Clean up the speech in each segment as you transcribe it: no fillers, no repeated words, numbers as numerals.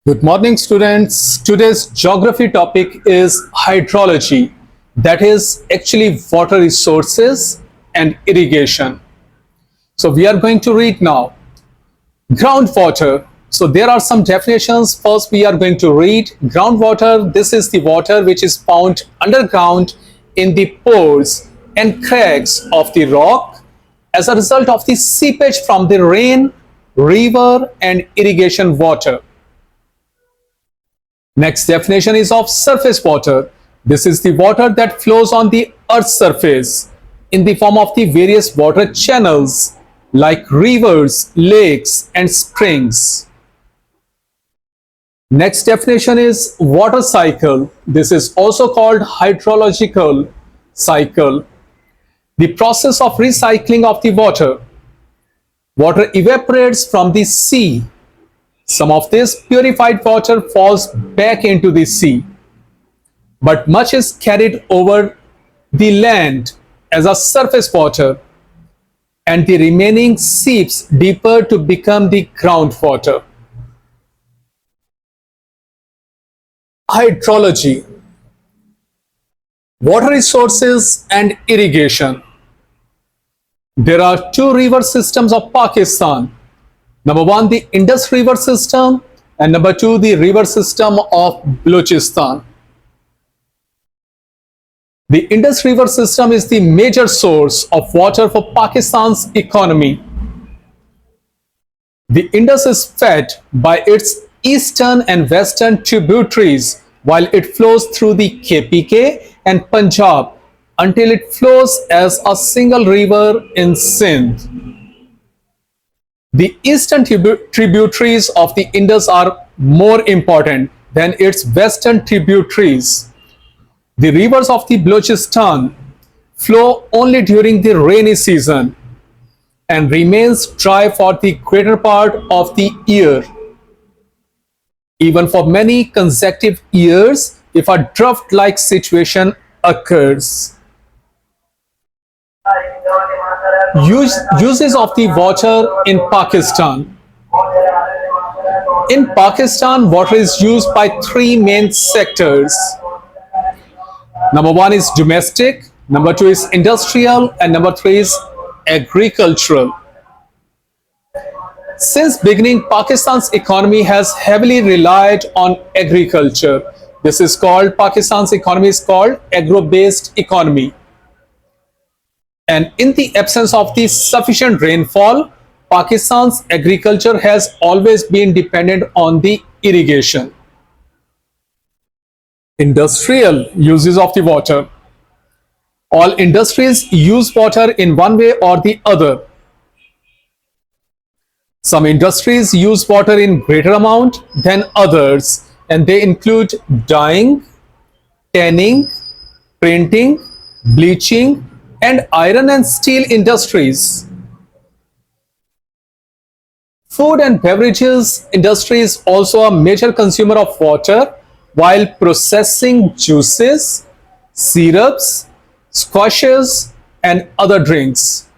Good morning, students. Today's geography topic is hydrology, that is actually water resources and irrigation. So we are going to read now groundwater. So there are some definitions. First, we are going to read groundwater. This is the water which is found underground in the pores and cracks of the rock as a result of the seepage from the rain, river, and irrigation water. Next definition is of surface water. This is the water that flows on the earth's surface in the form of the various water channels like rivers, lakes, and springs. Next definition is water cycle. This is also called hydrological cycle. The process of recycling of the water. Water evaporates from the sea. Some of this purified water falls back into the sea, but much is carried over the land as a surface water, and the remaining seeps deeper to become the groundwater. Hydrology, water resources and irrigation. There are two river systems of Pakistan. Number one, the Indus River system, and number two, the river system of Balochistan. The Indus River system is the major source of water for Pakistan's economy. The Indus is fed by its eastern and western tributaries while it flows through the KPK and Punjab until it flows as a single river in Sindh. The eastern tributaries of the Indus are more important than its western tributaries. The rivers of the Balochistan flow only during the rainy season and remains dry for the greater part of the year. Even for many consecutive years, if a drought-like situation occurs. Uses of the water in Pakistan. In Pakistan, water is used by three main sectors. Number one is domestic, number two is industrial, and number three is agricultural. Since beginning, Pakistan's economy has heavily relied on agriculture. Pakistan's economy is called agro-based economy. And in the absence of the sufficient rainfall, Pakistan's agriculture has always been dependent on the irrigation. Industrial uses of the water. All industries use water in one way or the other. Some industries use water in greater amount than others, and they include dyeing, tanning, printing, bleaching, and iron and steel industries. Food and beverages industry is also a major consumer of water, while processing juices, syrups, squashes, and other drinks.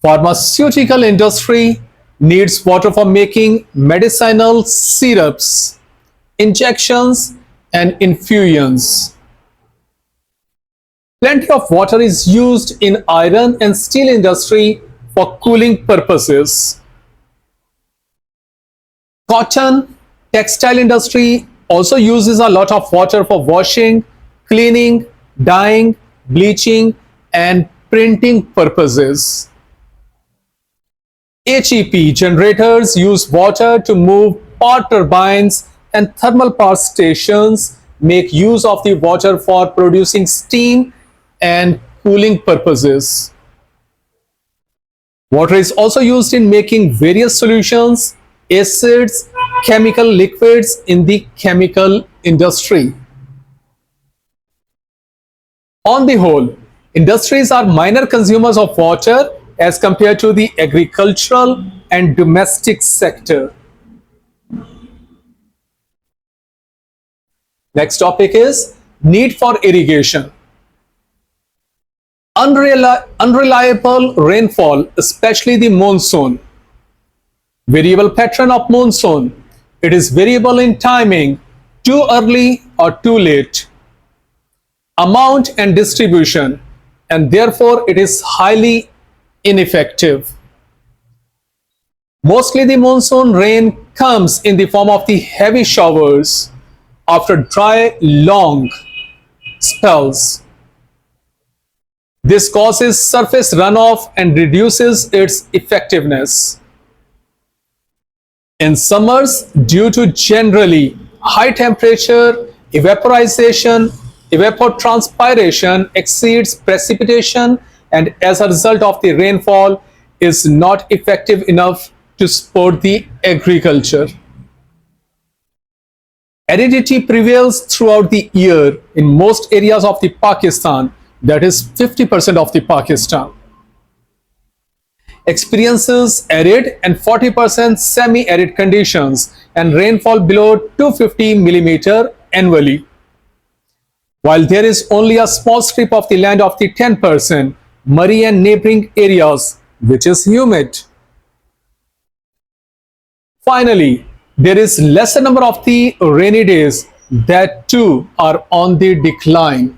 Pharmaceutical industry needs water for making medicinal syrups, injections, and infusions. Plenty of water is used in iron and steel industry for cooling purposes. Cotton, textile industry also uses a lot of water for washing, cleaning, dyeing, bleaching, and printing purposes. HEP generators use water to move power turbines, and thermal power stations make use of the water for producing steam and cooling purposes. Water is also used in making various solutions, acids, chemical liquids in the chemical industry. On the whole, industries are minor consumers of water as compared to the agricultural and domestic sector. Next topic is need for irrigation. Unreliable rainfall, especially the monsoon. Variable pattern of monsoon. It is variable in timing, too early or too late, amount and distribution, and therefore it is highly ineffective. Mostly the monsoon rain comes in the form of the heavy showers after dry, long spells. This causes surface runoff and reduces its effectiveness. In summers, due to generally high temperature, evaporization, evapotranspiration exceeds precipitation, and as a result of the rainfall is not effective enough to support the agriculture. Aridity prevails throughout the year in most areas of the Pakistan, that is 50% of the Pakistan. Experiences arid and 40% semi-arid conditions and rainfall below 250 millimeter annually. While there is only a small strip of the land of the 10%, Murray and neighboring areas, which is humid. Finally, there is lesser number of the rainy days that too are on the decline.